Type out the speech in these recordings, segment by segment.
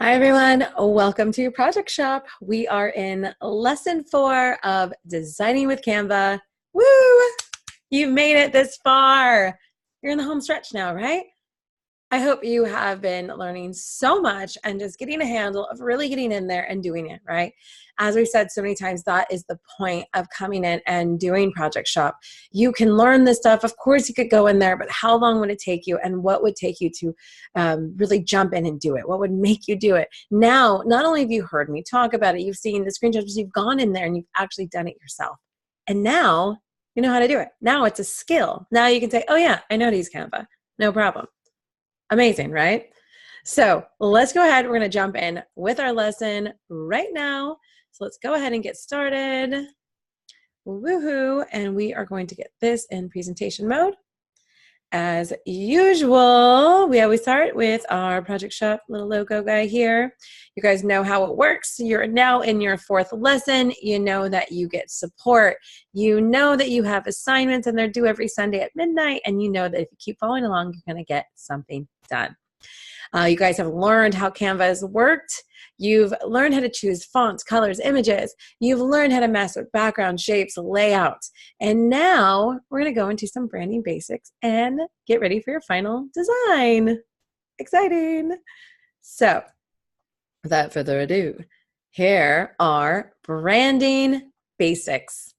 Hi, everyone. Welcome to Project Shop. We are in lesson 4 of designing with Canva. Woo! You've made it this far. You're in the home stretch now, right? I hope you have been learning so much and just getting a handle of really getting in there and doing it, right? As we've said so many times, that is the point of coming in and doing Project Shop. You can learn this stuff. Of course, you could go in there, but how long would it take you, and what would take you to really jump in and do it? What would make you do it? Now, not only have you heard me talk about it, you've seen the screenshots, you've gone in there and you've actually done it yourself. And now you know how to do it. Now it's a skill. Now you can say, oh yeah, I know to use Canva. No problem. Amazing, right? So let's go ahead. We're going to jump in with our lesson right now. So let's go ahead and get started. Woohoo. And we are going to get this in presentation mode. As usual, we always start with our Project Shop little logo guy here. You guys know how it works. You're now in your 4th lesson. You know that you get support. You know that you have assignments and they're due every Sunday at midnight. And you know that if you keep following along, you're going to get something done. You guys have learned how Canva has worked. You've learned how to choose fonts, colors, images. You've learned how to mess with background, shapes, layouts. And now we're going to go into some branding basics and get ready for your final design. Exciting. So without further ado, here are branding basics.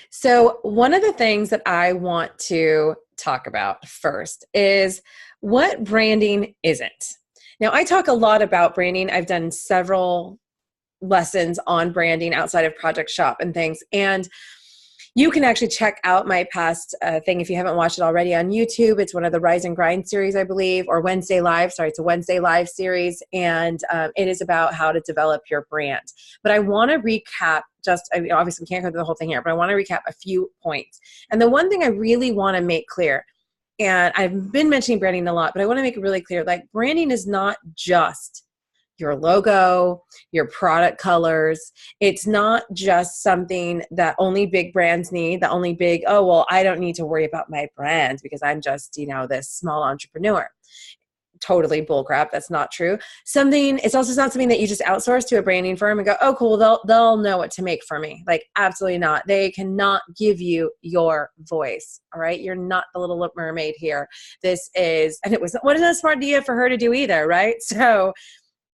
So one of the things that I want to talk about first is what branding isn't. Now, I talk a lot about branding. I've done several lessons on branding outside of Project Shop and things. And you can actually check out my past thing if you haven't watched it already on YouTube. It's one of the Rise and Grind series, I believe, or Wednesday Live. Sorry, it's a Wednesday Live series. And it is about how to develop your brand. But I want to recap obviously we can't go through the whole thing here, but I want to recap a few points. And the one thing I really want to make clear, and I've been mentioning branding a lot, but I want to make it really clear, like branding is not just your logo, your product colors. It's not just something that only big brands need, that only big, oh, well, I don't need to worry about my brand because I'm just, this small entrepreneur. Totally bullcrap. That's not true. It's also not something that you just outsource to a branding firm and go, oh, cool, they'll know what to make for me. Like, absolutely not. They cannot give you your voice. All right. You're not the Little Mermaid here. And it wasn't a smart idea for her to do either. Right. So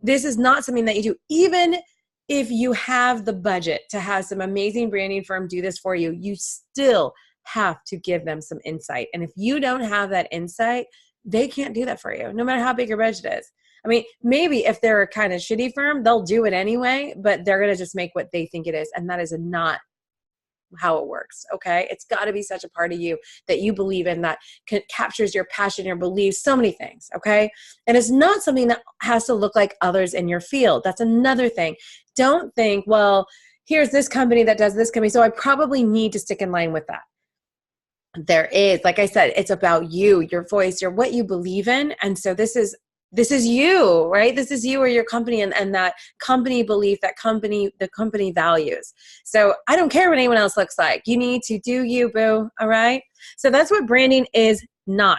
this is not something that you do. Even if you have the budget to have some amazing branding firm do this for you, you still have to give them some insight. And if you don't have that insight, they can't do that for you, no matter how big your budget is. I mean, maybe if they're a kind of shitty firm, they'll do it anyway, but they're going to just make what they think it is. And that is not how it works. Okay. It's got to be such a part of you that you believe in, that captures your passion, your beliefs, so many things. Okay. And it's not something that has to look like others in your field. That's another thing. Don't think, well, here's this company that does this company, so I probably need to stick in line with that. There is, like I said, it's about you, your voice, what you believe in. And so this is you, right? This is you or your company and that company belief, the company values. So I don't care what anyone else looks like. You need to do you, boo. All right. So that's what branding is not.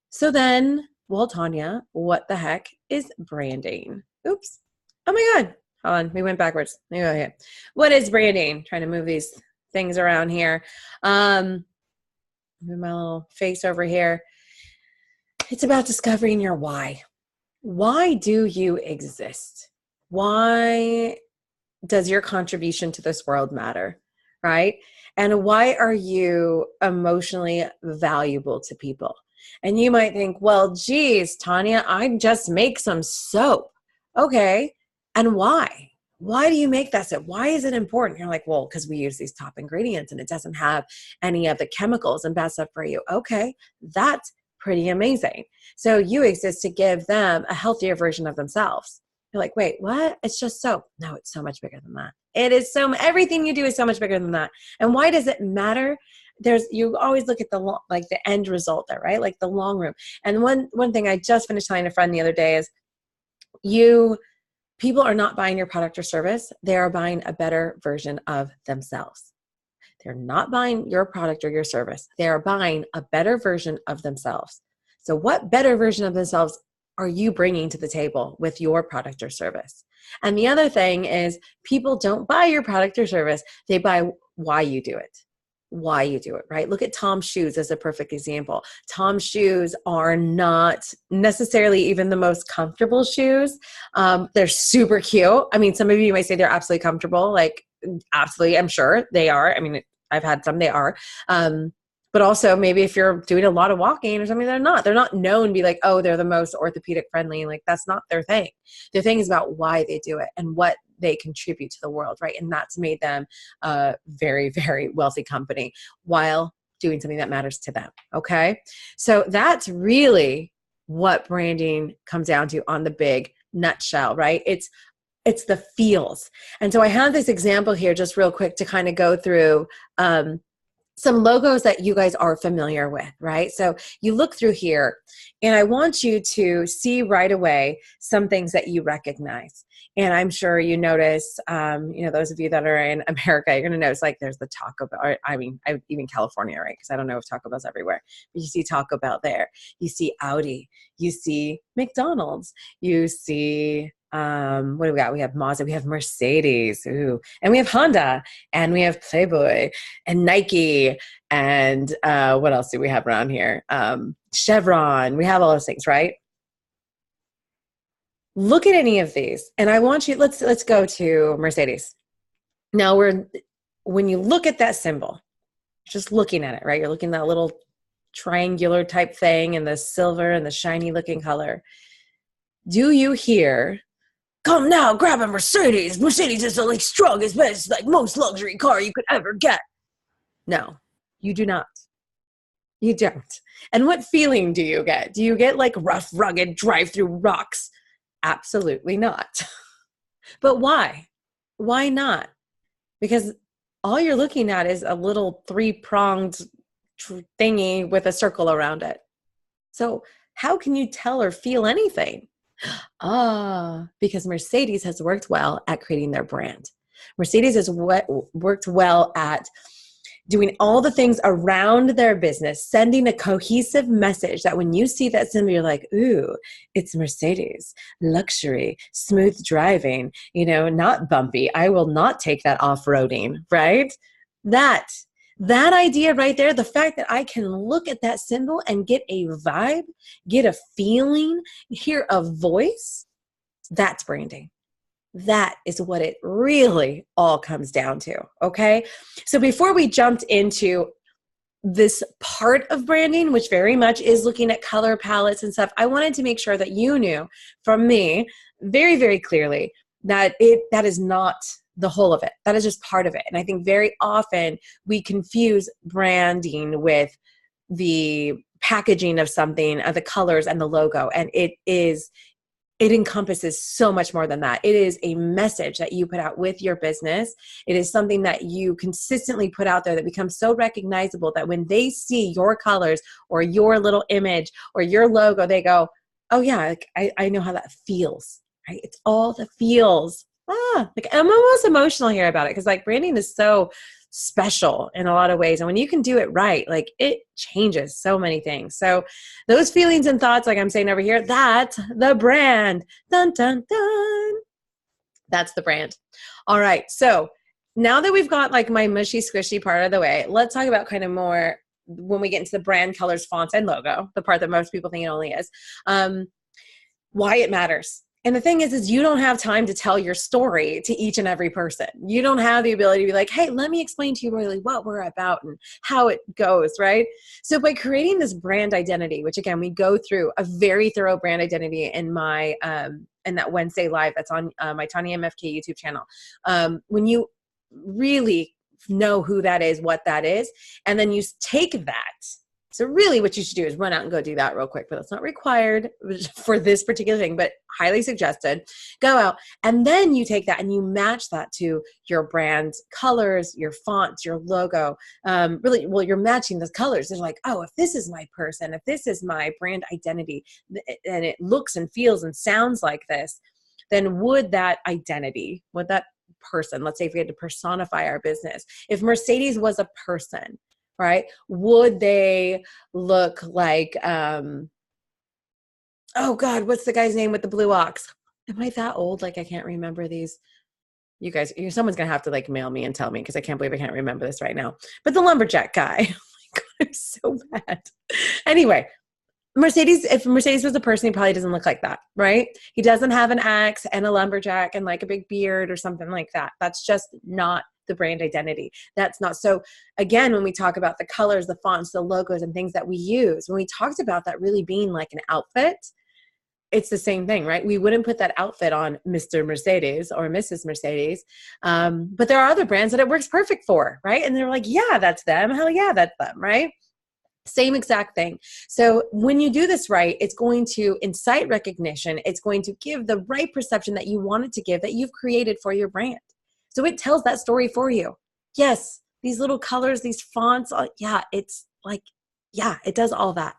So then, well, Tanya, what the heck is branding? Oops. Oh my God. Hold on. We went backwards. Let me go ahead. What is branding? Trying to move these things around here. Move my little face over here. It's about discovering your why. Why do you exist? Why does your contribution to this world matter, right? And why are you emotionally valuable to people? And you might think, well, geez, Tanya, I just make some soap. Okay, and why? Why do you make that soap? Why is it important? You're like, well, because we use these top ingredients and it doesn't have any of the chemicals and bad stuff for you. Okay, that's pretty amazing. So you exist to give them a healthier version of themselves. You're like, wait, what? It's just soap. No, it's so much bigger than that. Everything you do is so much bigger than that. And why does it matter? You always look at the end result there, right? Like the long room. And one thing I just finished telling a friend the other day is people are not buying your product or service. They are buying a better version of themselves. They're not buying your product or your service. They are buying a better version of themselves. So what better version of themselves are you bringing to the table with your product or service? And the other thing is people don't buy your product or service. They buy why you do it. Why you do it, right? Look at Tom's shoes as a perfect example. Tom's shoes are not necessarily even the most comfortable shoes. They're super cute. I mean, some of you might say they're absolutely comfortable. Like, absolutely, I'm sure they are. I mean, I've had some, they are. But also maybe if you're doing a lot of walking or something, they're not known to be like, oh, they're the most orthopedic friendly. Like, that's not their thing. Their thing is about why they do it and what they contribute to the world, right? And that's made them a very, very wealthy company while doing something that matters to them, okay? So that's really what branding comes down to on the big nutshell, right? It's the feels. And so I have this example here just real quick to kind of go through some logos that you guys are familiar with, right? So you look through here and I want you to see right away some things that you recognize. And I'm sure you notice, those of you that are in America, you're going to notice like there's the Taco Bell, even California, right? Because I don't know if Taco Bell's everywhere, but you see Taco Bell there. You see Audi, you see McDonald's, you see what do we got? We have Mazda, we have Mercedes, and we have Honda, and we have Playboy, and Nike, and what else do we have around here? Chevron. We have all those things, right? Look at any of these, and I want you. Let's go to Mercedes. Now when you look at that symbol, just looking at it, right? You're looking at that little triangular type thing, and the silver and the shiny looking color. Do you hear? Come now, grab a Mercedes. Mercedes is the strongest, best, most luxury car you could ever get. No, you do not. You don't. And what feeling do you get? Do you get rough, rugged, drive through rocks? Absolutely not. But why? Why not? Because all you're looking at is a little three-pronged thingy with a circle around it. So how can you tell or feel anything? Because Mercedes has worked well at creating their brand. Mercedes has worked well at doing all the things around their business, sending a cohesive message that when you see that symbol, you're like, ooh, it's Mercedes, luxury, smooth driving, not bumpy. I will not take that off-roading, right? That idea right there, the fact that I can look at that symbol and get a vibe, get a feeling, hear a voice, that's branding. That is what it really all comes down to, okay? So before we jumped into this part of branding, which very much is looking at color palettes and stuff, I wanted to make sure that you knew from me very, very clearly that is not the whole of it. That is just part of it. And I think very often we confuse branding with the packaging of something, the colors and the logo. And it encompasses so much more than that. It is a message that you put out with your business. It is something that you consistently put out there that becomes so recognizable that when they see your colors or your little image or your logo, they go, oh yeah, I know how that feels, right? It's all the feels. I'm almost emotional here about it because branding is so special in a lot of ways. And when you can do it right, it changes so many things. So those feelings and thoughts, like I'm saying over here, that's the brand. Dun, dun, dun. That's the brand. All right. So now that we've got my mushy squishy part of the way, let's talk about kind of more when we get into the brand, colors, fonts, and logo, the part that most people think it only is, why it matters. And the thing is you don't have time to tell your story to each and every person. You don't have the ability to be like, hey, let me explain to you really what we're about and how it goes, right? So by creating this brand identity, which again, we go through a very thorough brand identity in my, in that Wednesday live that's on my Tanya MFK YouTube channel. When you really know who that is, what that is, and then you take that. So really what you should do is run out and go do that real quick, but it's not required for this particular thing, but highly suggested. Go out and then you take that and you match that to your brand colors, your fonts, your logo. You're matching the colors. They're like, oh, if this is my person, if this is my brand identity and it looks and feels and sounds like this, then would that identity, would that person, let's say if we had to personify our business, if Mercedes was a person, right? Would they look like Oh God, what's the guy's name with the blue ox? Am I that old? Like I can't remember these. You guys, someone's gonna have to like mail me and tell me because I can't believe I can't remember this right now. But the lumberjack guy, oh my God, I'm so bad. Anyway, Mercedes, if Mercedes was a person, he probably doesn't look like that, right? He doesn't have an axe and a lumberjack and like a big beard or something like that. That's just not the brand identity. That's not. So again, when we talk about the colors, the fonts, the logos and things that we use, when we talked about that really being like an outfit, it's the same thing, right? We wouldn't put that outfit on Mr. Mercedes or Mrs. Mercedes. But there are other brands that it works perfect for, right? And they're like, yeah, that's them. Hell yeah, that's them, right? Same exact thing. So when you do this right, it's going to incite recognition. It's going to give the right perception that you want it to give, that you've created for your brand. So it tells that story for you. Yes, these little colors, these fonts, yeah, it's like, yeah, it does all that.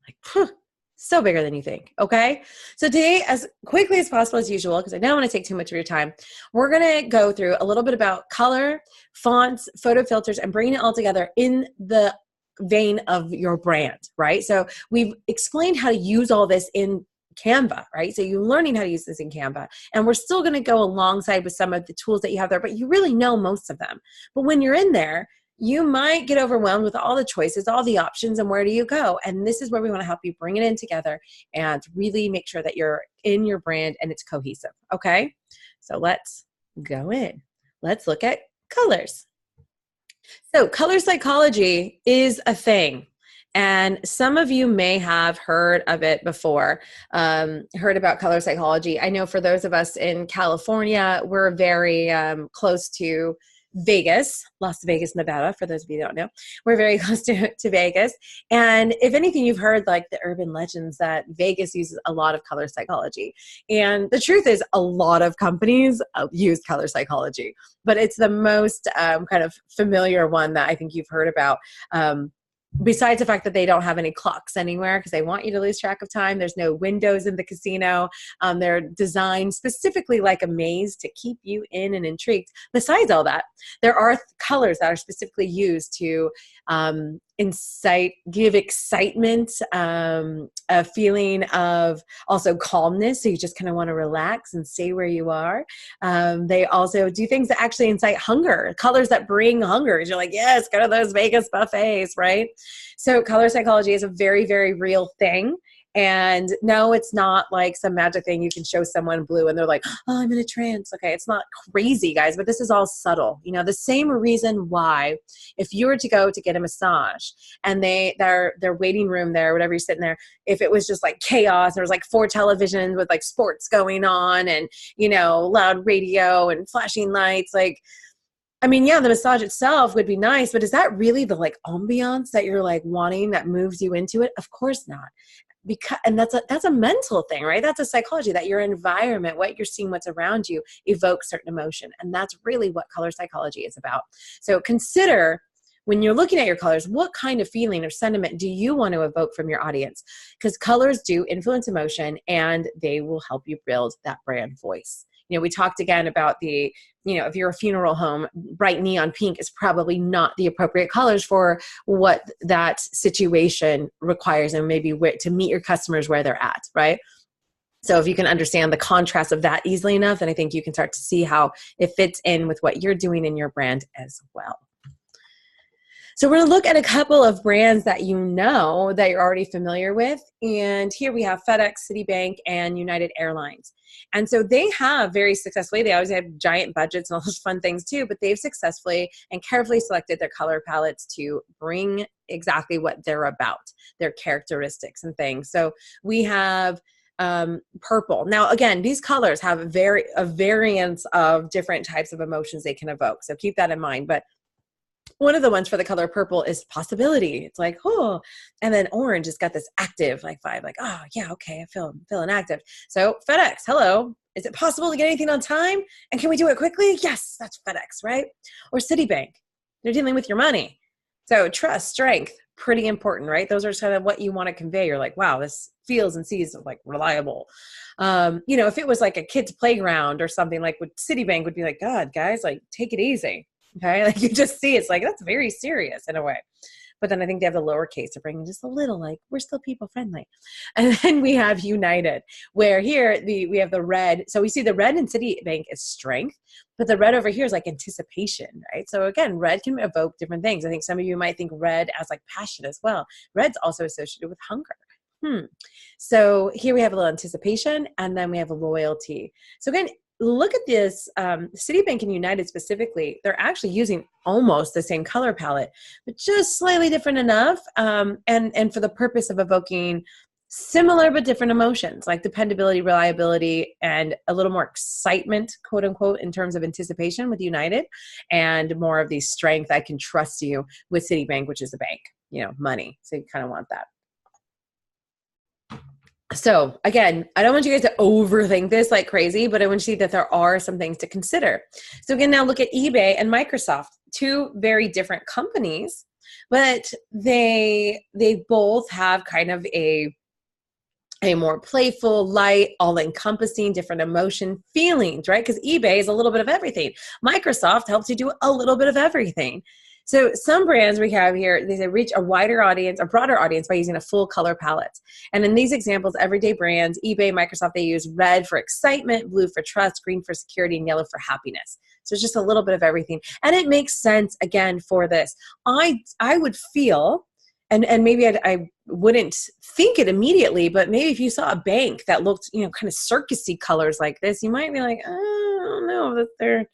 Like, so bigger than you think, okay? So today, as quickly as possible as usual, because I don't want to take too much of your time, we're going to go through a little bit about color, fonts, photo filters, and bringing it all together in the vein of your brand, right? So we've explained how to use all this in Canva, right? So you're learning how to use this in Canva, and we're still going to go alongside with some of the tools that you have there, but you really know most of them. But when you're in there, you might get overwhelmed with all the choices, all the options, and where do you go? And this is where we want to help you bring it in together and really make sure that you're in your brand and it's cohesive, okay? So let's go in. Let's look at colors. So color psychology is a thing. And some of you may have heard of it before, heard about color psychology. I know for those of us in California, we're very close to Vegas, Las Vegas, Nevada, for those of you who don't know. We're very close to Vegas. And if anything, you've heard like the urban legends that Vegas uses a lot of color psychology. And the truth is a lot of companies use color psychology, but it's the most kind of familiar one that I think you've heard about. Besides the fact that they don't have any clocks anywhere because they want you to lose track of time. There's no windows in the casino. They're designed specifically like a maze to keep you in and intrigued. Besides all that, there are colors that are specifically used to give excitement, a feeling of also calmness. So you just kind of want to relax and stay where you are. They also do things that actually incite hunger, colors that bring hunger. You're like, yes, go to those Vegas buffets, right? So color psychology is a very, very real thing. And no, it's not like some magic thing you can show someone blue and they're like, oh, I'm in a trance. Okay, it's not crazy, guys, but this is all subtle. You know, the same reason why if you were to go to get a massage and their waiting room there, whatever you're sitting there, if it was just like chaos, there was like 4 televisions with like sports going on and, you know, loud radio and flashing lights, like, I mean, yeah, the massage itself would be nice, but is that really the like ambiance that you're like wanting that moves you into it? Of course not. And that's a mental thing, right? That's a psychology that your environment, what you're seeing, what's around you evokes certain emotion. And that's really what color psychology is about. So consider when you're looking at your colors, what kind of feeling or sentiment do you want to evoke from your audience? Because colors do influence emotion and they will help you build that brand voice. You know, we talked again about if you're a funeral home, bright neon pink is probably not the appropriate colors for what that situation requires and maybe to meet your customers where they're at, right? So if you can understand the contrast of that easily enough, then I think you can start to see how it fits in with what you're doing in your brand as well. So we're going to look at a couple of brands that you know that you're already familiar with. And here we have FedEx, Citibank, and United Airlines. And so they have very successfully, they always have giant budgets and all those fun things too, but they've successfully and carefully selected their color palettes to bring exactly what they're about, their characteristics and things. So we have purple. Now, again, these colors have a variance of different types of emotions they can evoke. So keep that in mind. But one of the ones for the color purple is possibility. It's like, oh, and then orange has got this active like vibe, like, oh yeah, okay, I'm feeling active. So FedEx, hello, is it possible to get anything on time? And can we do it quickly? Yes, that's FedEx, right? Or Citibank, they're dealing with your money. So trust, strength, pretty important, right? Those are kind of what you want to convey. You're like, wow, this feels and sees like reliable. If it was like a kid's playground or something, like with Citibank would be like, God, guys, like take it easy. Okay, like you just see, it's like that's very serious in a way. but then I think they have the lowercase to bring in just a little, like, we're still people friendly. And then we have United, where here we have the red. So we see the red in Citibank is strength, but the red over here is like anticipation, right? So again, red can evoke different things. I think some of you might think red as like passion as well. Red's also associated with hunger. So here we have a little anticipation, and then we have loyalty. So again, look at this, Citibank and United specifically, they're actually using almost the same color palette, but just slightly different enough, and for the purpose of evoking similar but different emotions, like dependability, reliability, and a little more excitement, quote unquote, in terms of anticipation with United, and more of the strength, I can trust you, with Citibank, which is a bank, money. So you kind of want that. So again, I don't want you guys to overthink this like crazy, but I want you to see that there are some things to consider. So again, now look at eBay and Microsoft, two very different companies, but they both have kind of a more playful, light, all-encompassing, different emotion feelings, right? Because eBay is a little bit of everything. Microsoft helps you do a little bit of everything. So some brands we have here, they reach a wider audience, a broader audience by using a full color palette. And in these examples, everyday brands, eBay, Microsoft, they use red for excitement, blue for trust, green for security, and yellow for happiness. So it's just a little bit of everything. And it makes sense, again, for this. I would feel, and maybe I wouldn't think it immediately, but maybe if you saw a bank that looked, kind of circusy colors like this, you might be like, I don't know that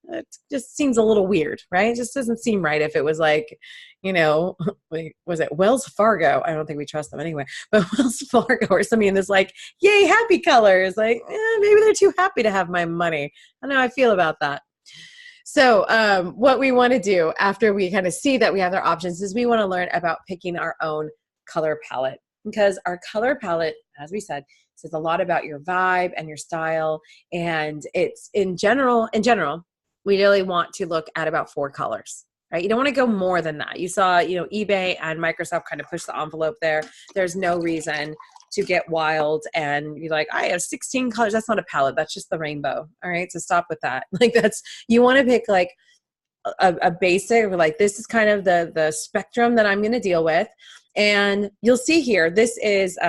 it just seems a little weird, right? It just doesn't seem right if it was like, was it Wells Fargo? I don't think we trust them anyway, but Wells Fargo or something in this like, yay, happy colors. Like, maybe they're too happy to have my money. I don't know how I feel about that. So what we want to do after we kind of see that we have our options is we want to learn about picking our own color palette, because our color palette, as we said, says a lot about your vibe and your style. And it's in general, we really want to look at about 4 colors, right? You don't want to go more than that. You saw, eBay and Microsoft kind of push the envelope there. There's no reason to get wild and be like, I have 16 colors. That's not a palette. That's just the rainbow. All right. So stop with that. Like you want to pick like a basic, or like, this is kind of the spectrum that I'm going to deal with. And you'll see here, this is,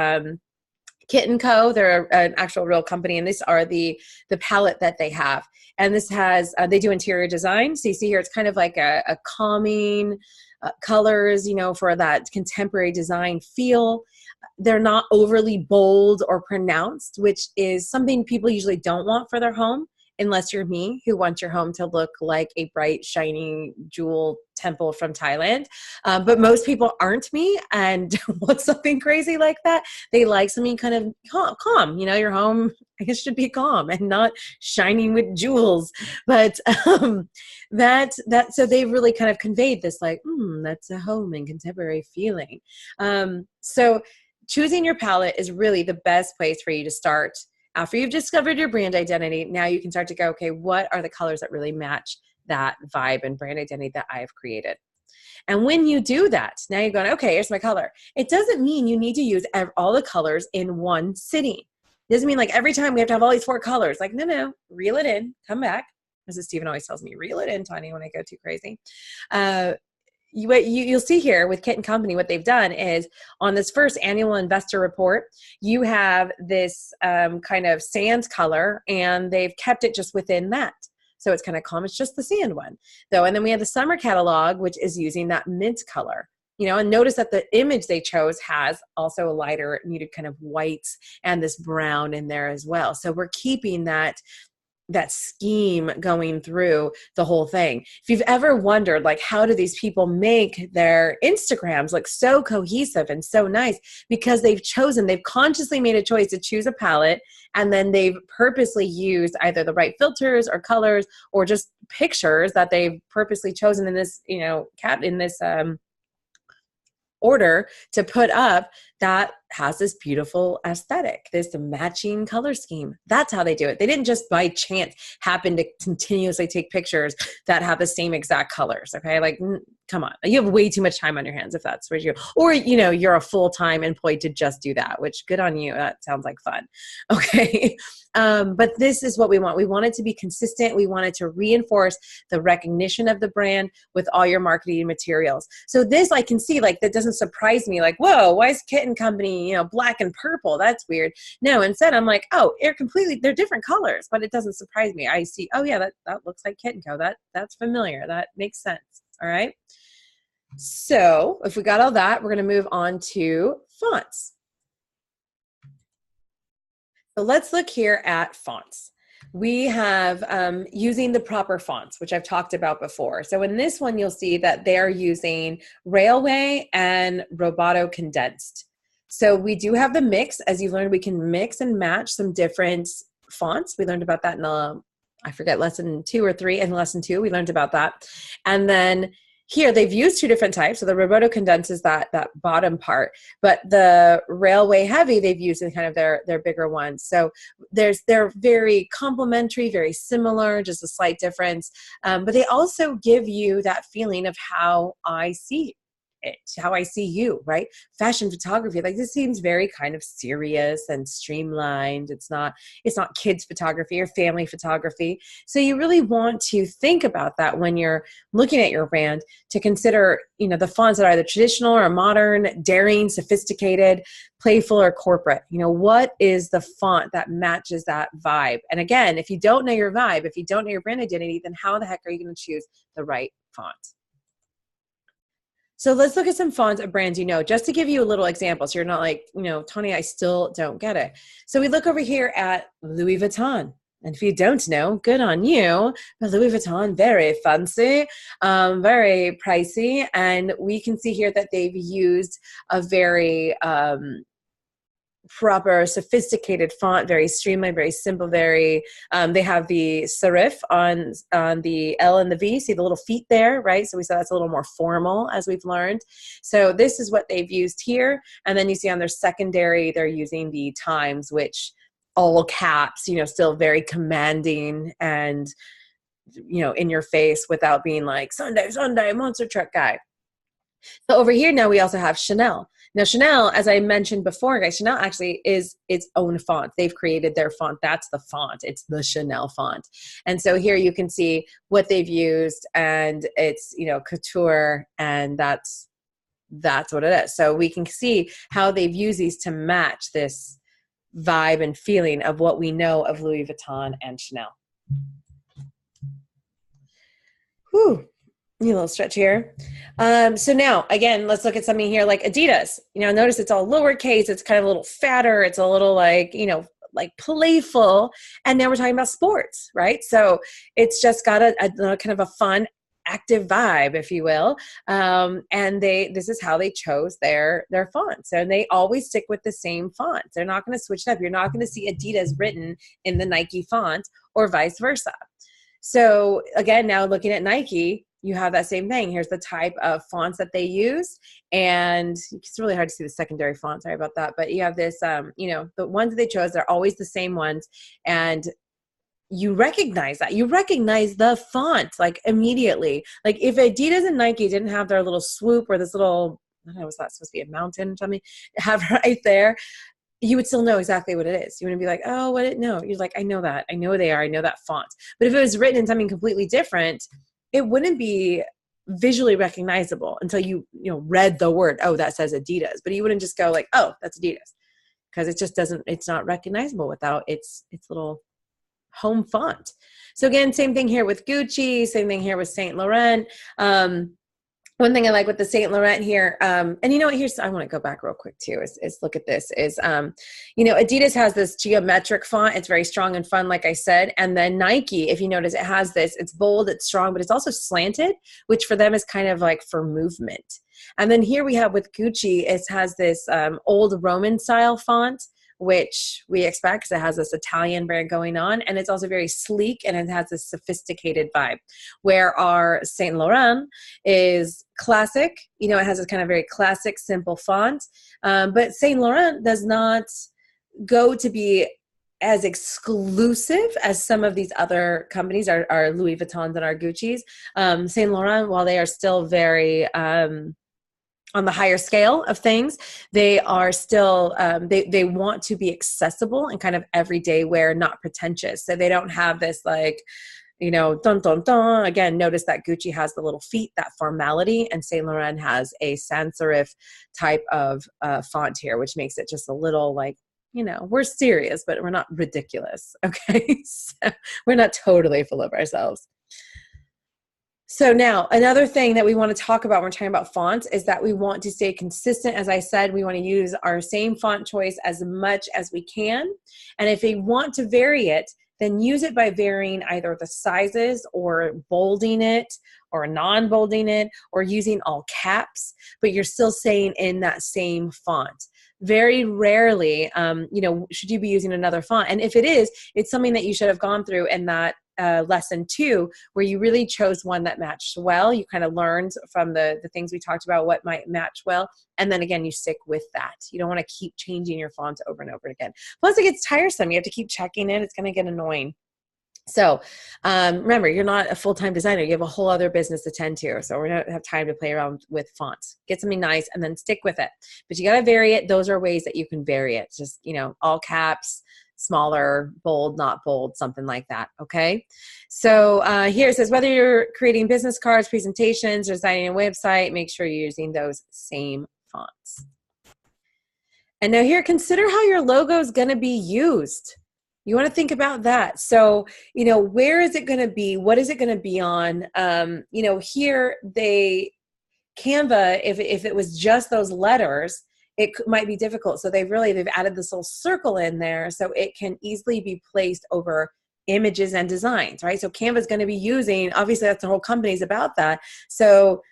Kit & Co. They're an actual real company, and these are the palette that they have. And this has, they do interior design. So you see here, it's kind of like a calming colors, for that contemporary design feel. They're not overly bold or pronounced, which is something people usually don't want for their home, unless you're me, who wants your home to look like a bright, shining jewel temple from Thailand. But most people aren't me and want something crazy like that. They like something kind of calm. Your home, I guess, should be calm and not shining with jewels. But so they really kind of conveyed this like, that's a home and contemporary feeling. So choosing your palette is really the best place for you to start. After you've discovered your brand identity, now you can start to go, okay, what are the colors that really match that vibe and brand identity that I have created? And when you do that, now you're going, okay, here's my color. It doesn't mean you need to use all the colors in one sitting. It doesn't mean like every time we have to have all these 4 colors. Like, no, reel it in, come back. As Stephen always tells me, reel it in, Tanya, when I go too crazy. You'll see here with Kit & Company, what they've done is on this first annual investor report, you have this kind of sand color, and they've kept it just within that. So it's kind of calm. It's just the sand one, though. And then we have the summer catalog, which is using that mint color. And notice that the image they chose has also a lighter muted kind of whites and this brown in there as well. So we're keeping that scheme going through the whole thing. If you've ever wondered, like, how do these people make their Instagrams look so cohesive and so nice? Because they've consciously made a choice to choose a palette, and then they've purposely used either the right filters or colors or just pictures that they've purposely chosen in this, order to put up that has this beautiful aesthetic, this matching color scheme. That's how they do it. They didn't just by chance happen to continuously take pictures that have the same exact colors. Okay. Like, come on, you have way too much time on your hands if that's what you're a full-time employee to just do that, which good on you. That sounds like fun. Okay. But this is what we want. We want it to be consistent. We want it to reinforce the recognition of the brand with all your marketing materials. So this I can see, like, that doesn't surprise me. Like, whoa, why is Kitten Company, black and purple? That's weird. No, instead I'm like, oh, they're different colors, but it doesn't surprise me. I see, oh yeah, that looks like Kitten Co. That's familiar. That makes sense. All right. So if we got all that, we're going to move on to fonts. So let's look here at fonts. We have using the proper fonts, which I've talked about before. So in this one, you'll see that they're using Railway and Roboto Condensed. So we do have the mix. As you've learned, we can mix and match some different fonts. We learned about that in I forget, lesson 2 or 3. In lesson 2, we learned about that. And then here they've used 2 different types. So the Roboto Condensed is that bottom part, but the Railway Heavy they've used in kind of their bigger ones. So they're very complementary, very similar, just a slight difference. But they also give you that feeling of how I see it, how I see you, right? Fashion photography, like, this seems very kind of serious and streamlined. It's not kids photography or family photography. So you really want to think about that when you're looking at your brand, to consider, the fonts that are either traditional or modern, daring, sophisticated, playful, or corporate. What is the font that matches that vibe? And again, if you don't know your vibe, if you don't know your brand identity, then how the heck are you going to choose the right font? So let's look at some fonts of brands just to give you a little example. So you're not like, Tony, I still don't get it. So we look over here at Louis Vuitton. And if you don't know, good on you. But Louis Vuitton, very fancy, very pricey. And we can see here that they've used a very proper, sophisticated font, very streamlined, very simple, very, they have the serif on the L and the V. See the little feet there, right? So we saw that's a little more formal, as we've learned. So this is what they've used here. And then you see on their secondary, they're using the Times, which all caps, still very commanding and, in your face without being like, Sunday, monster truck guy. So over here now we also have Chanel. Now Chanel, as I mentioned before, guys, Chanel actually is its own font. They've created their font. That's the font. It's the Chanel font. And so here you can see what they've used, and it's, couture, and that's what it is. So we can see how they've used these to match this vibe and feeling of what we know of Louis Vuitton and Chanel. Whew. A little stretch here. So now, again, let's look at something here like Adidas. Notice it's all lowercase. It's kind of a little fatter. It's a little like, like playful. And now we're talking about sports, right? So it's just got a kind of a fun, active vibe, if you will. And this is how they chose their fonts. And they always stick with the same font. They're not going to switch it up. You're not going to see Adidas written in the Nike font or vice versa. So again, now looking at Nike, you have that same thing. Here's the type of fonts that they use. And it's really hard to see the secondary font. Sorry about that. But you have this, the ones that they chose, they're always the same ones. And you recognize that. You recognize the font, like, immediately. Like, if Adidas and Nike didn't have their little swoop or this little, I don't know, was that supposed to be a mountain or something, have right there, you would still know exactly what it is. You wouldn't be like, oh, no. You're like, I know that. I know who they are. I know that font. But if it was written in something completely different, it wouldn't be visually recognizable until you read the word, oh, that says Adidas. But you wouldn't just go like, oh, that's Adidas, because it just doesn't, it's not recognizable without its little home font. So again, same thing here with Gucci, same thing here with Saint Laurent. One thing I like with the Saint Laurent here, and here's, I want to go back real quick too, is look at this, is, Adidas has this geometric font. It's very strong and fun, like I said. And then Nike, if you notice, it has this, it's bold, it's strong, but it's also slanted, which for them is kind of like for movement. And then here we have with Gucci, it has this old Roman style font, which we expect because it has this Italian brand going on. And it's also very sleek, and it has this sophisticated vibe, where our Saint Laurent is classic. It has this kind of very classic, simple font. But Saint Laurent does not go to be as exclusive as some of these other companies, our Louis Vuittons and our Gucci's. Saint Laurent, while they are still very on the higher scale of things, they are still, they want to be accessible and kind of everyday wear, not pretentious. So they don't have this like, dun, dun, dun. Again, notice that Gucci has the little feet, that formality, and Saint Laurent has a sans serif type of font here, which makes it just a little like, we're serious, but we're not ridiculous. Okay. So we're not totally full of ourselves. So now another thing that we want to talk about when we're talking about fonts is that we want to stay consistent. As I said, we want to use our same font choice as much as we can. And if we want to vary it, then use it by varying either the sizes or bolding it or non-bolding it or using all caps, but you're still staying in that same font. Very rarely, should you be using another font. And if it is, it's something that you should have gone through in that lesson 2, where you really chose one that matched well. You kind of learned from the things we talked about what might match well. And then again, you stick with that. You don't want to keep changing your font over and over again. Plus it gets tiresome. You have to keep checking it. It's going to get annoying. So remember, you're not a full-time designer. You have a whole other business to tend to. So we don't have time to play around with fonts. Get something nice and then stick with it. But you got to vary it. Those are ways that you can vary it. Just, all caps, smaller, bold, not bold, something like that. Okay. So here it says, whether you're creating business cards, presentations, or designing a website, make sure you're using those same fonts. And now here, consider how your logo is going to be used. You want to think about that. So, where is it going to be? What is it going to be on? Here Canva, if it was just those letters, it might be difficult. So they've added this little circle in there so it can easily be placed over images and designs, right? So Canva is going to be using, obviously that's the whole company's about that. So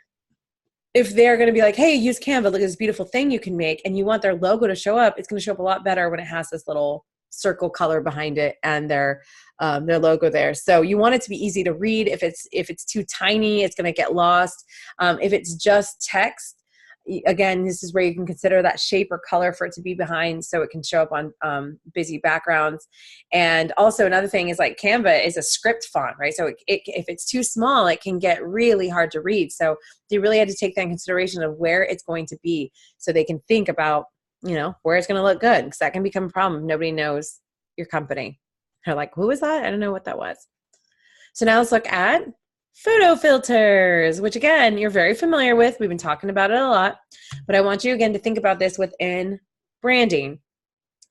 if they're going to be like, hey, use Canva, look at this beautiful thing you can make, and you want their logo to show up, it's going to show up a lot better when it has this little circle color behind it and their logo there. So you want it to be easy to read. If it's too tiny, it's going to get lost. If it's just text, again, this is where you can consider that shape or color for it to be behind so it can show up on busy backgrounds. And also another thing is like Canva is a script font, right? So if it's too small, it can get really hard to read. So they really had to take that in consideration of where it's going to be so they can think about, where it's going to look good, because that can become a problem if nobody knows your company. They're like, who was that? I don't know what that was. So now let's look at photo filters, which again, you're very familiar with. We've been talking about it a lot, but I want you again to think about this within branding.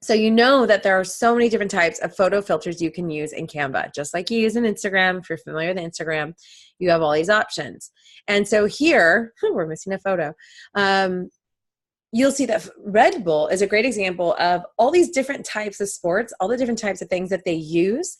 So you know that there are so many different types of photo filters you can use in Canva, just like you use in Instagram. If you're familiar with Instagram, you have all these options. And so here, we're missing a photo. You'll see that Red Bull is a great example of all these different types of sports, all the different types of things that they use.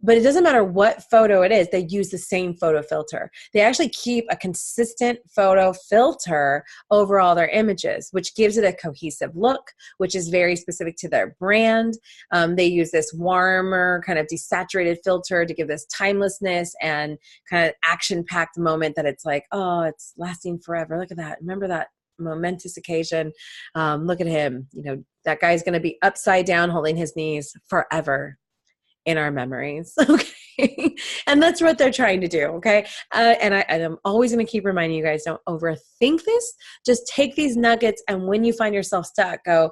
But it doesn't matter what photo it is, they use the same photo filter. They actually keep a consistent photo filter over all their images, which gives it a cohesive look, which is very specific to their brand. They use this warmer, kind of desaturated filter to give this timelessness and kind of action-packed moment that it's like, oh, it's lasting forever. Look at that. Remember that momentous occasion. Look at him. That guy's going to be upside down holding his knees forever in our memories. Okay. And that's what they're trying to do. Okay. And I'm always going to keep reminding you guys, don't overthink this. Just take these nuggets. And when you find yourself stuck, go,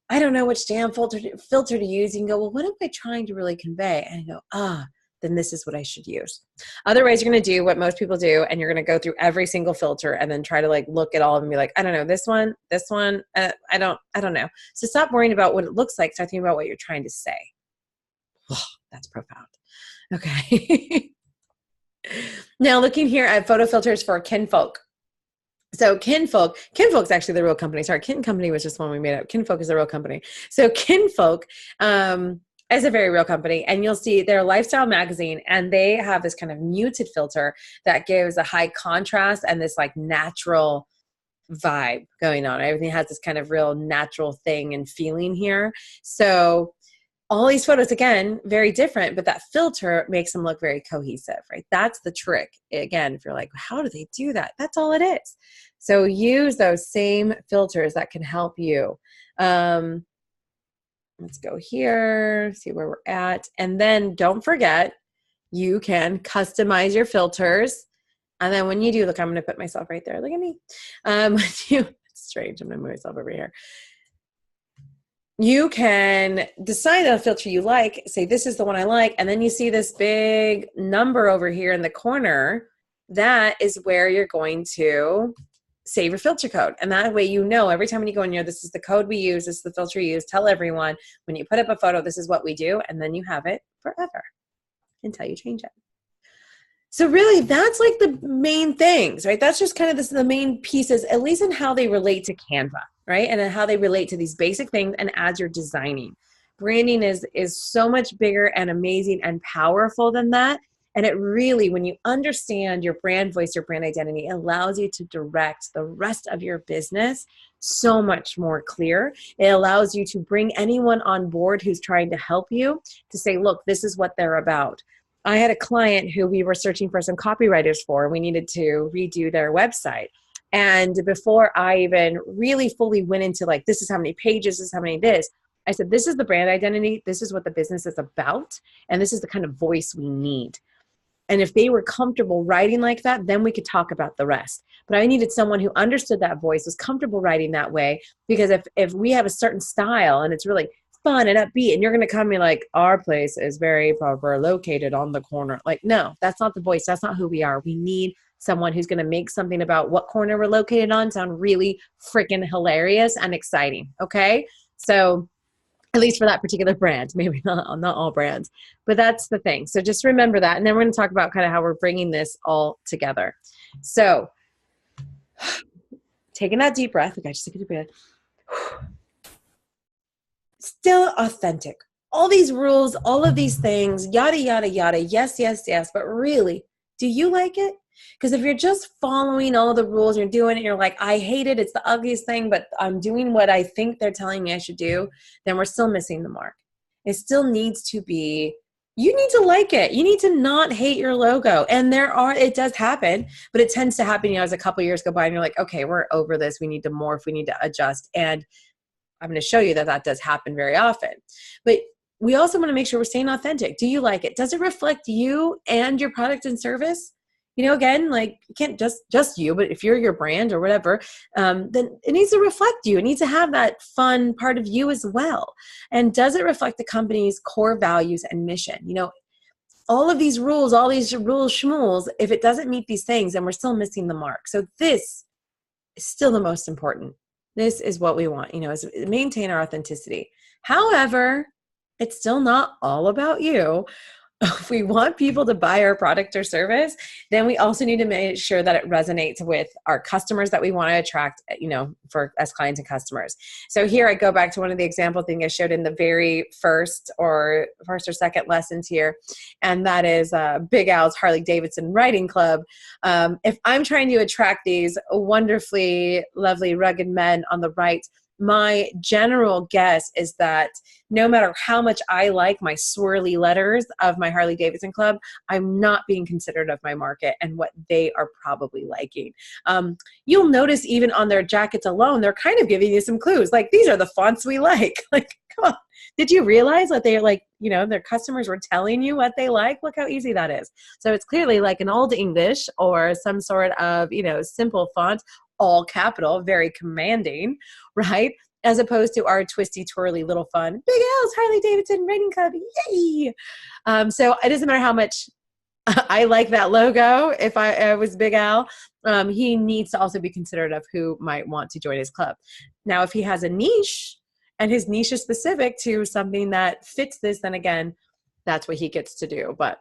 I don't know which damn filter to use. You can go, well, what am I trying to really convey? And you go, then this is what I should use. Otherwise, you're going to do what most people do, and you're going to go through every single filter and then try to like look at all of them and be like, I don't know, this one, I don't know. So stop worrying about what it looks like. Start thinking about what you're trying to say. Oh, that's profound. Okay. Now looking here at photo filters for Kinfolk. So Kinfolk's actually the real company. Sorry, Kin Company was just one we made up. Kinfolk is the real company. So Kinfolk, is a very real company, and you'll see their lifestyle magazine, and they have this kind of muted filter that gives a high contrast and this like natural vibe going on. Everything has this kind of real natural thing and feeling here. So all these photos, again, very different, but that filter makes them look very cohesive, right? That's the trick. Again, if you're like, how do they do that? That's all it is. So use those same filters that can help you. Let's go here, see where we're at. And then don't forget, you can customize your filters. And then when you do, look, I'm going to put myself right there. Look at me. When you strange. I'm going to move myself over here. You can decide on a filter you like, say, this is the one I like. And then you see this big number over here in the corner. That is where you're going to save your filter code. And that way, you know, every time when you go in here, this is the code we use. This is the filter you use. Tell everyone when you put up a photo, this is what we do. And then you have it forever until you change it. So really, that's like the main things, right? That's just kind of the main pieces, at least in how they relate to Canva, right? And then how they relate to these basic things and as you're designing. Branding is so much bigger and amazing and powerful than that. And it really, when you understand your brand voice, your brand identity, it allows you to direct the rest of your business so much more clear. It allows you to bring anyone on board who's trying to help you to say, look, this is what they're about. I had a client who we were searching for some copywriters for. We needed to redo their website. And before I even really fully went into like, this is how many pages, this is how many this, I said, this is the brand identity. This is what the business is about. And this is the kind of voice we need. And if they were comfortable writing like that, then we could talk about the rest. But I needed someone who understood that voice, was comfortable writing that way. Because if we have a certain style and it's really fun and upbeat, and you're going to come and be like, our place is very proper, located on the corner. Like, no, that's not the voice. That's not who we are. We need someone who's going to make something about what corner we're located on sound really freaking hilarious and exciting. Okay. So at least for that particular brand, maybe not all brands, but that's the thing. So just remember that. And then we're going to talk about kind of how we're bringing this all together. So taking that deep breath. Okay, just take a deep breath. Still authentic. All these rules, all of these things, yada, yada, yada. Yes, yes, yes. But really, do you like it? Because if you're just following all the rules, you're doing it, you're like, I hate it, it's the ugliest thing, but I'm doing what I think they're telling me I should do, then we're still missing the mark. It still needs to be, you need to like it. You need to not hate your logo. And it does happen, but it tends to happen, as a couple of years go by and you're like, okay, we're over this. We need to morph. We need to adjust. And I'm going to show you that does happen very often. But we also want to make sure we're staying authentic. Do you like it? Does it reflect you and your product and service? Again, like, you can't just you, but if you're your brand or whatever, then it needs to reflect you. It needs to have that fun part of you as well. And does it reflect the company's core values and mission? All of these rules, all these rules schmools, if it doesn't meet these things, then we're still missing the mark. So this is still the most important. This is what we want, is maintain our authenticity. However, it's still not all about you. If we want people to buy our product or service, then we also need to make sure that it resonates with our customers that we want to attract, for as clients and customers. So here I go back to one of the example things I showed in the very first or second lessons here. And that is Big Al's Harley Davidson Writing Club. If I'm trying to attract these wonderfully lovely, rugged men on the right, my general guess is that no matter how much I like my swirly letters of my Harley Davidson Club, I'm not being considerate of my market and what they are probably liking. You'll notice even on their jackets alone, they're kind of giving you some clues. Like, these are the fonts we like. Like, come on. Did you realize that they're like, their customers were telling you what they like? Look how easy that is. So it's clearly like an old English or some sort of, simple font, all capital, very commanding, right? As opposed to our twisty, twirly little fun, Big Al's Harley Davidson Writing Club, yay! So it doesn't matter how much I like that logo. If I was Big Al, he needs to also be considerate of who might want to join his club. Now, if he has a niche and his niche is specific to something that fits this, then again, that's what he gets to do. But,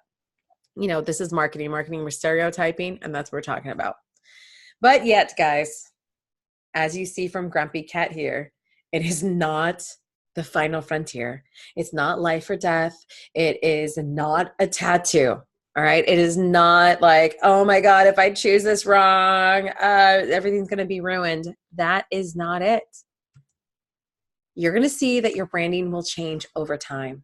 this is marketing. Marketing, we're stereotyping, and that's what we're talking about. But yet, guys, as you see from Grumpy Cat here, it is not the final frontier. It's not life or death. It is not a tattoo. All right. It is not like, oh my God, if I choose this wrong, everything's going to be ruined. That is not it. You're going to see that your branding will change over time.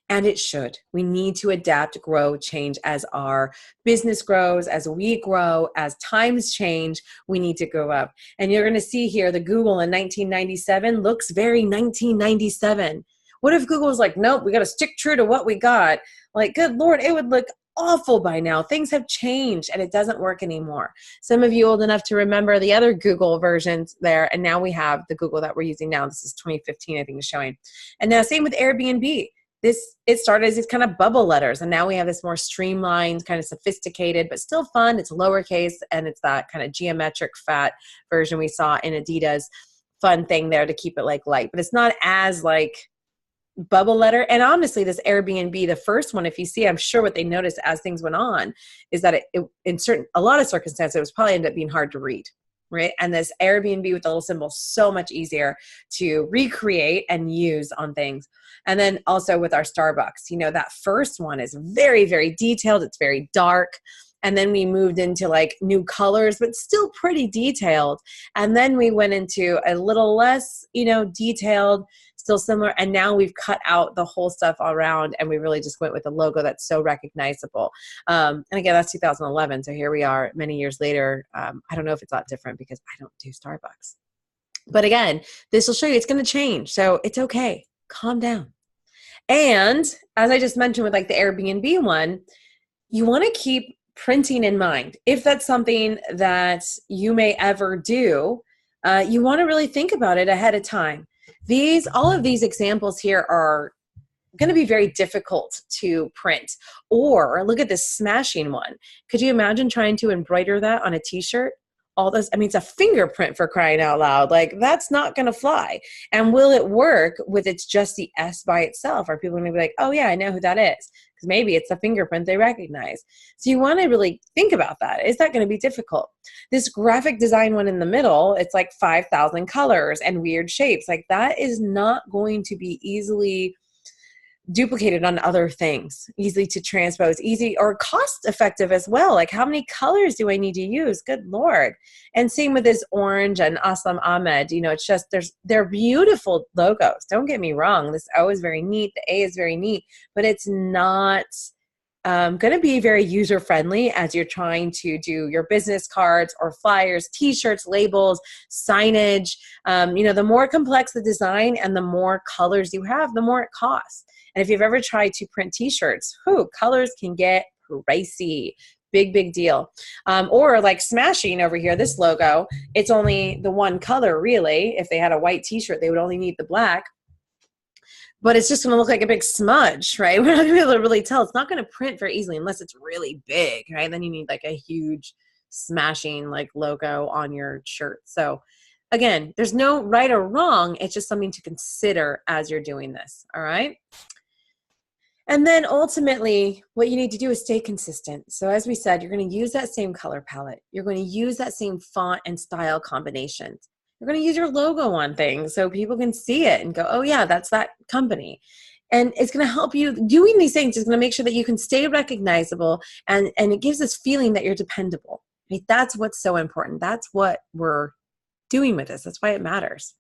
And it should. We need to adapt, grow, change as our business grows, as we grow, as times change, we need to grow up. And you're going to see here the Google in 1997 looks very 1997. What if Google was like, nope, we got to stick true to what we got? Like, good Lord, it would look awful by now. Things have changed and it doesn't work anymore. Some of you old enough to remember the other Google versions there, and now we have the Google that we're using now. This is 2015, I think is showing. And now same with Airbnb. It started as these kind of bubble letters, and now we have this more streamlined, kind of sophisticated, but still fun. It's lowercase, and it's that kind of geometric fat version we saw in Adidas. Fun thing there to keep it like light, but it's not as like bubble letter. And honestly, this Airbnb, the first one, if you see, I'm sure what they noticed as things went on is that it in a lot of circumstances, it was probably ended up being hard to read. Right. And this Airbnb with the little symbol, so much easier to recreate and use on things. And then also with our Starbucks, you know, that first one is very, very detailed. It's very dark. And then we moved into like new colors, but still pretty detailed. And then we went into a little less, you know, detailed, still similar. And now we've cut out the whole stuff all around, and we really just went with a logo that's so recognizable. And again, that's 2011. So here we are many years later. I don't know if it's a lot different because I don't do Starbucks. But again, this will show you it's going to change. So it's okay. Calm down. And as I just mentioned with like the Airbnb one, you want to keep printing in mind. If that's something that you may ever do, you want to really think about it ahead of time. All of these examples here are going to be very difficult to print. Or look at this smashing one. Could you imagine trying to embroider that on a t-shirt? All those, I mean, it's a fingerprint for crying out loud. Like, that's not going to fly. And will it work with it's just the S by itself? Are people going to be like, oh yeah, I know who that is? Because maybe it's a fingerprint they recognize. So you want to really think about that. Is that going to be difficult? This graphic design one in the middle, it's like 5,000 colors and weird shapes. Like, that is not going to be easily duplicated on other things, easy to transpose, easy or cost effective as well. Like, how many colors do I need to use? Good Lord. And same with this orange and Aslam Ahmed, you know, it's just, they're beautiful logos. Don't get me wrong. This O is very neat. The A is very neat, but it's not going to be very user friendly as you're trying to do your business cards or flyers, t-shirts, labels, signage. You know, the more complex the design and the more colors you have, the more it costs. And if you've ever tried to print t-shirts, colors can get pricey. Big deal. Or like smashing over here, this logo, it's only the one color really. If they had a white t-shirt, they would only need the black. But it's just going to look like a big smudge, right? We're not going to be able to really tell. It's not going to print very easily unless it's really big, right? Then you need like a huge smashing like logo on your shirt. So again, there's no right or wrong. It's just something to consider as you're doing this, all right? And then ultimately, what you need to do is stay consistent. So as we said, you're going to use that same color palette. You're going to use that same font and style combinations. You're going to use your logo on things so people can see it and go, oh yeah, that's that company. And it's going to help you. Doing these things is going to make sure that you can stay recognizable, and it gives this feeling that you're dependable. Right? That's what's so important. That's what we're doing with this. That's why it matters.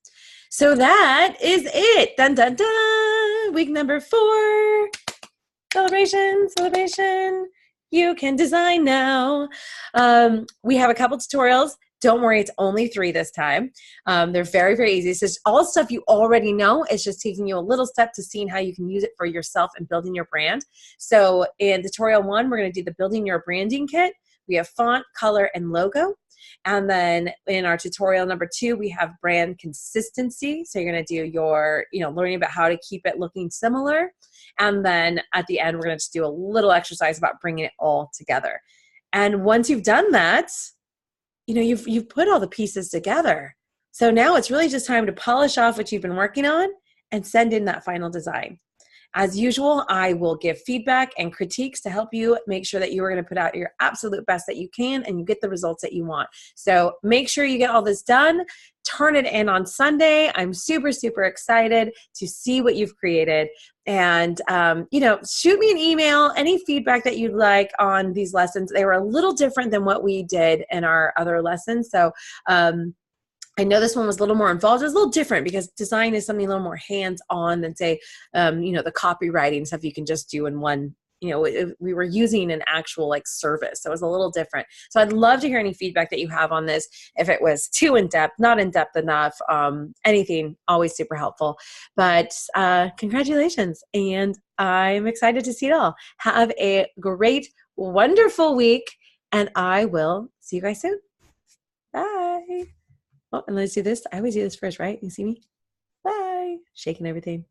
So that is it. Dun, dun, dun. Week number 4. Celebration. You can design now. We have a couple tutorials. Don't worry, it's only 3 this time. They're very, very easy. It's just all stuff you already know. It's just taking you a little step to seeing how you can use it for yourself and building your brand. So in tutorial 1, we're going to do the building your branding kit. We have font, color, and logo. And then in our tutorial number 2, we have brand consistency. So you're going to do your, learning about how to keep it looking similar. And then at the end, we're going to just do a little exercise about bringing it all together. And once you've done that, you've put all the pieces together. So now it's really just time to polish off what you've been working on and send in that final design. As usual, I will give feedback and critiques to help you make sure that you are going to put out your absolute best that you can and you get the results that you want. So make sure you get all this done. Turn it in on Sunday. I'm super, super excited to see what you've created. And, shoot me an email, any feedback that you'd like on these lessons. They were a little different than what we did in our other lessons. So, I know this one was a little more involved. It was a little different because design is something a little more hands-on than say, the copywriting stuff you can just do in one, we were using an actual service. So it was a little different. So I'd love to hear any feedback that you have on this. If it was too in-depth, not in-depth enough, anything, always super helpful. But congratulations. And I'm excited to see it all. Have a great wonderful week, and I will see you guys soon. Bye. Oh, and let's do this. I always do this first, right? You see me? Bye. Shaking everything.